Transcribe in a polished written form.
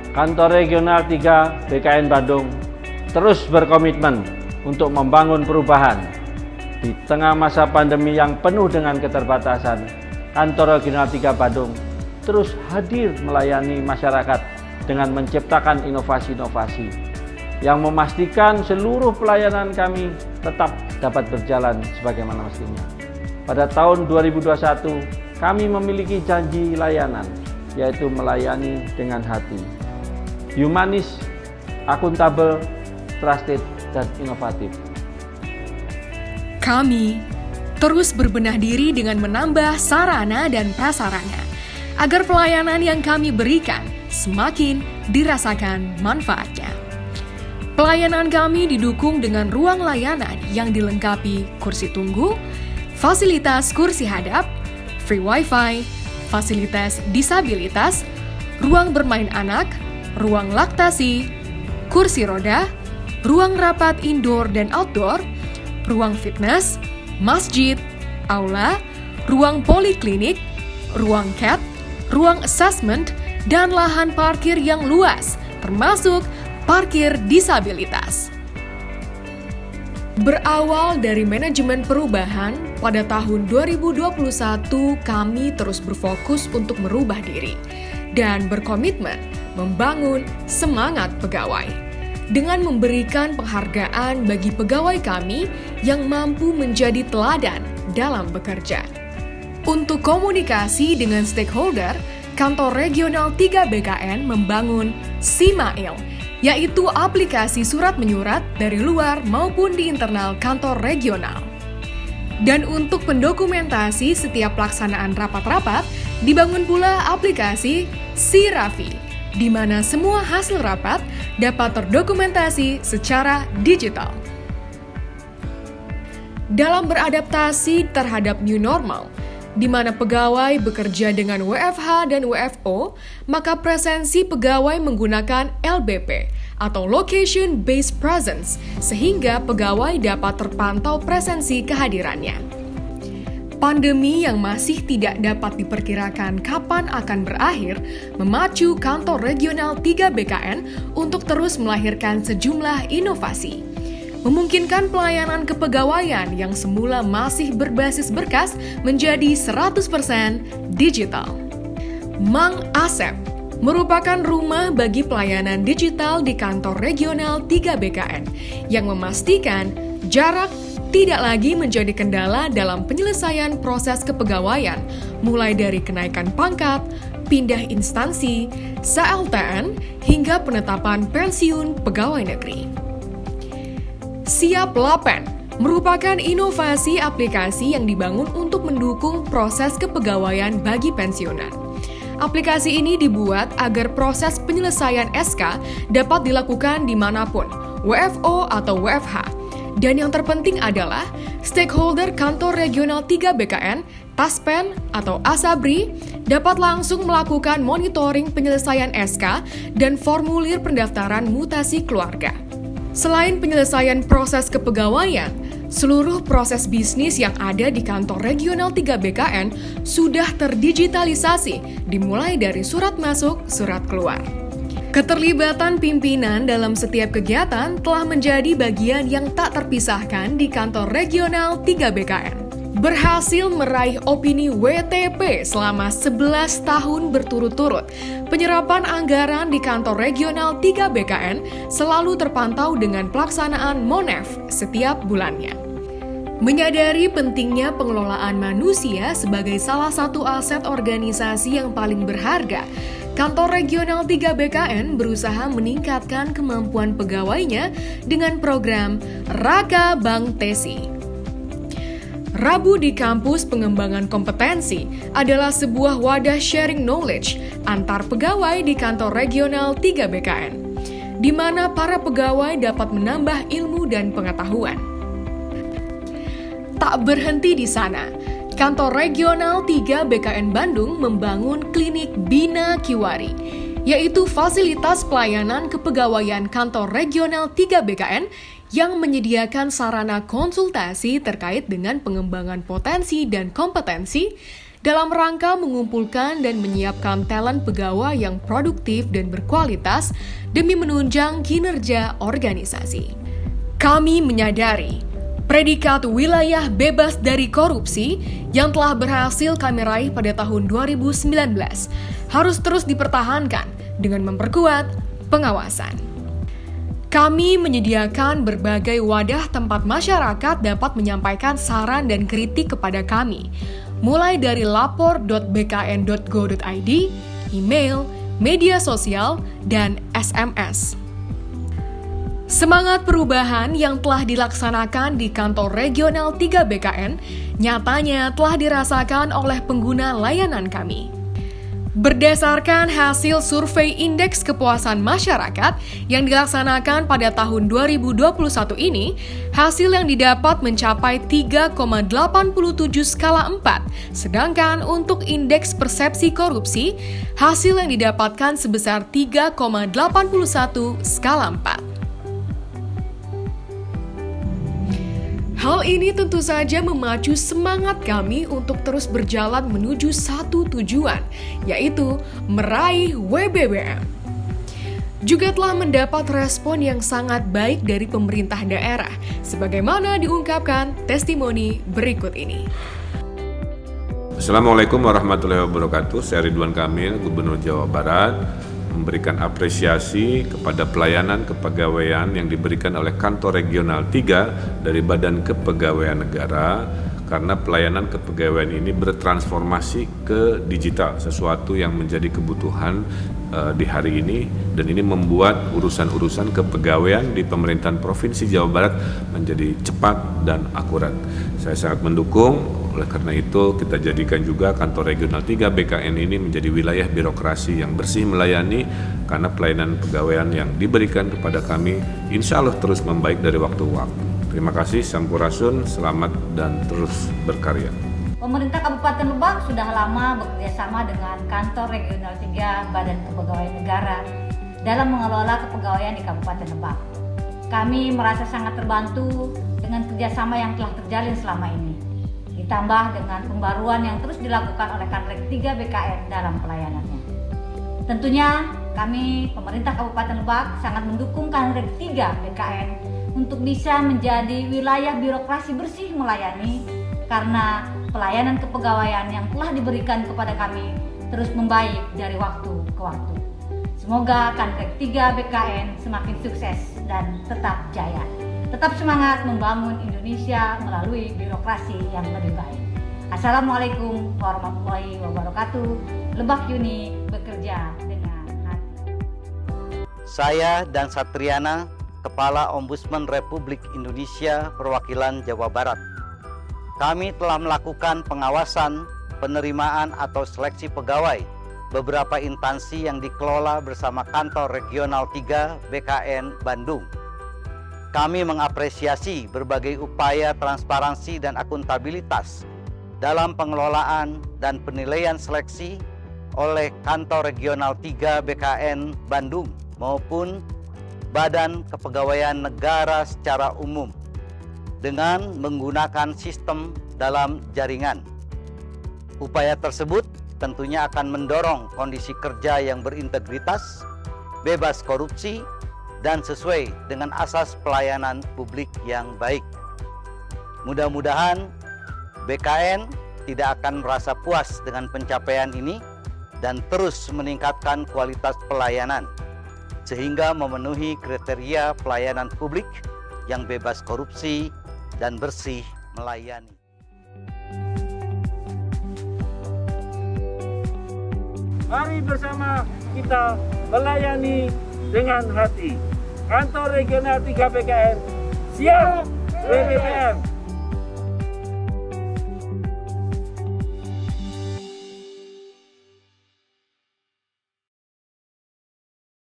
Kantor Regional 3 BKN Bandung terus berkomitmen untuk membangun perubahan. Di tengah masa pandemi yang penuh dengan keterbatasan, Kantor Regional 3 Bandung terus hadir melayani masyarakat dengan menciptakan inovasi-inovasi yang memastikan seluruh pelayanan kami tetap dapat berjalan sebagaimana mestinya. Pada tahun 2021, kami memiliki janji layanan, yaitu melayani dengan hati. Humanis, akuntabel, trusted, dan inovatif. Kami terus berbenah diri dengan menambah sarana dan prasarana agar pelayanan yang kami berikan semakin dirasakan manfaatnya. Pelayanan kami didukung dengan ruang layanan yang dilengkapi kursi tunggu, fasilitas kursi hadap, free wifi, fasilitas disabilitas, ruang bermain anak, ruang laktasi, kursi roda, ruang rapat indoor dan outdoor, ruang fitness, masjid, aula, ruang poliklinik, ruang CAT, ruang assessment, dan lahan parkir yang luas, termasuk parkir disabilitas. Berawal dari manajemen perubahan, pada tahun 2021 kami terus berfokus untuk merubah diri dan berkomitmen membangun semangat pegawai dengan memberikan penghargaan bagi pegawai kami yang mampu menjadi teladan dalam bekerja. Untuk komunikasi dengan stakeholder, Kantor Regional 3 BKN membangun Simail, yaitu aplikasi surat menyurat dari luar maupun di internal kantor regional. Dan untuk pendokumentasi setiap pelaksanaan rapat-rapat, dibangun pula aplikasi Si-Rafi, di mana semua hasil rapat dapat terdokumentasi secara digital. Dalam beradaptasi terhadap new normal, di mana pegawai bekerja dengan WFH dan WFO, maka presensi pegawai menggunakan LBP atau Location Based Presence, sehingga pegawai dapat terpantau presensi kehadirannya. Pandemi yang masih tidak dapat diperkirakan kapan akan berakhir, memacu Kantor Regional 3 BKN untuk terus melahirkan sejumlah inovasi. Memungkinkan pelayanan kepegawaian yang semula masih berbasis berkas menjadi 100% digital. Mang Asep merupakan rumah bagi pelayanan digital di Kantor Regional 3 BKN yang memastikan jarak tidak lagi menjadi kendala dalam penyelesaian proses kepegawaian, mulai dari kenaikan pangkat, pindah instansi, SLTN, hingga penetapan pensiun pegawai negeri. Siap Lapen merupakan inovasi aplikasi yang dibangun untuk mendukung proses kepegawaian bagi pensiunan. Aplikasi ini dibuat agar proses penyelesaian SK dapat dilakukan dimanapun, WFO atau WFH. Dan yang terpenting adalah stakeholder Kantor Regional 3 BKN, Taspen atau Asabri, dapat langsung melakukan monitoring penyelesaian SK dan formulir pendaftaran mutasi keluarga. Selain penyelesaian proses kepegawaian, seluruh proses bisnis yang ada di Kantor Regional 3 BKN sudah terdigitalisasi, dimulai dari surat masuk, surat keluar. Keterlibatan pimpinan dalam setiap kegiatan telah menjadi bagian yang tak terpisahkan di Kantor Regional 3 BKN. Berhasil meraih opini WTP selama 11 tahun berturut-turut, penyerapan anggaran di Kantor Regional 3 BKN selalu terpantau dengan pelaksanaan MONEF setiap bulannya. Menyadari pentingnya pengelolaan manusia sebagai salah satu aset organisasi yang paling berharga, Kantor Regional 3 BKN berusaha meningkatkan kemampuan pegawainya dengan program Raka Bank Tesi. Rabu di Kampus Pengembangan Kompetensi adalah sebuah wadah sharing knowledge antar pegawai di Kantor Regional 3 BKN, di mana para pegawai dapat menambah ilmu dan pengetahuan. Tak berhenti di sana, Kantor Regional 3 BKN Bandung membangun klinik Bina Kiwari, yaitu fasilitas pelayanan kepegawaian Kantor Regional 3 BKN yang menyediakan sarana konsultasi terkait dengan pengembangan potensi dan kompetensi dalam rangka mengumpulkan dan menyiapkan talent pegawai yang produktif dan berkualitas demi menunjang kinerja organisasi. Kami menyadari predikat wilayah bebas dari korupsi yang telah berhasil kami raih pada tahun 2019 harus terus dipertahankan dengan memperkuat pengawasan. Kami menyediakan berbagai wadah tempat masyarakat dapat menyampaikan saran dan kritik kepada kami, mulai dari lapor.bkn.go.id, email, media sosial, dan SMS. Semangat perubahan yang telah dilaksanakan di kantor regional 3 BKN nyatanya telah dirasakan oleh pengguna layanan kami. Berdasarkan hasil survei indeks kepuasan masyarakat yang dilaksanakan pada tahun 2021 ini, hasil yang didapat mencapai 3,87 skala 4, sedangkan untuk indeks persepsi korupsi, hasil yang didapatkan sebesar 3,81 skala 4. Hal ini tentu saja memacu semangat kami untuk terus berjalan menuju satu tujuan, yaitu meraih WBBM. Juga telah mendapat respon yang sangat baik dari pemerintah daerah, sebagaimana diungkapkan testimoni berikut ini. Assalamualaikum warahmatullahi wabarakatuh. Saya Ridwan Kamil, Gubernur Jawa Barat, memberikan apresiasi kepada pelayanan kepegawaian yang diberikan oleh Kantor Regional 3 dari Badan Kepegawaian Negara, karena pelayanan kepegawaian ini bertransformasi ke digital, sesuatu yang menjadi kebutuhan di hari ini, dan ini membuat urusan-urusan kepegawaian di pemerintahan Provinsi Jawa Barat menjadi cepat dan akurat. Saya sangat mendukung, oleh karena itu kita jadikan juga Kantor Regional 3 BKN ini menjadi wilayah birokrasi yang bersih melayani, karena pelayanan kepegawaian yang diberikan kepada kami insya Allah terus membaik dari waktu ke waktu. Terima kasih, Sampurasun, selamat dan terus berkarya. Pemerintah Kabupaten Lebak sudah lama bekerjasama dengan Kantor Regional 3 Badan Kepegawaian Negara dalam mengelola kepegawaian di Kabupaten Lebak. Kami merasa sangat terbantu dengan kerjasama yang telah terjalin selama ini, ditambah dengan pembaruan yang terus dilakukan oleh Kanrek 3 BKN dalam pelayanannya. Tentunya kami, pemerintah Kabupaten Lebak, sangat mendukung Kanrek 3 BKN untuk bisa menjadi wilayah birokrasi bersih melayani, karena pelayanan kepegawaian yang telah diberikan kepada kami terus membaik dari waktu ke waktu. Semoga Kanrek 3 BKN semakin sukses dan tetap jaya. Tetap semangat membangun Indonesia melalui birokrasi yang lebih baik. Assalamualaikum warahmatullahi wabarakatuh. Lebak Unik bekerja dengan hati. Saya dan Satriana, Kepala Ombudsman Republik Indonesia Perwakilan Jawa Barat. Kami telah melakukan pengawasan, penerimaan atau seleksi pegawai beberapa instansi yang dikelola bersama Kantor Regional 3 BKN Bandung. Kami mengapresiasi berbagai upaya transparansi dan akuntabilitas dalam pengelolaan dan penilaian seleksi oleh Kantor Regional 3 BKN Bandung maupun Badan Kepegawaian Negara secara umum dengan menggunakan sistem dalam jaringan. Upaya tersebut tentunya akan mendorong kondisi kerja yang berintegritas, bebas korupsi, dan sesuai dengan asas pelayanan publik yang baik. Mudah-mudahan BKN tidak akan merasa puas dengan pencapaian ini dan terus meningkatkan kualitas pelayanan, sehingga memenuhi kriteria pelayanan publik yang bebas korupsi dan bersih melayani. Mari bersama kita melayani dengan hati. Kantor Regional 3 BKN siap WBBM.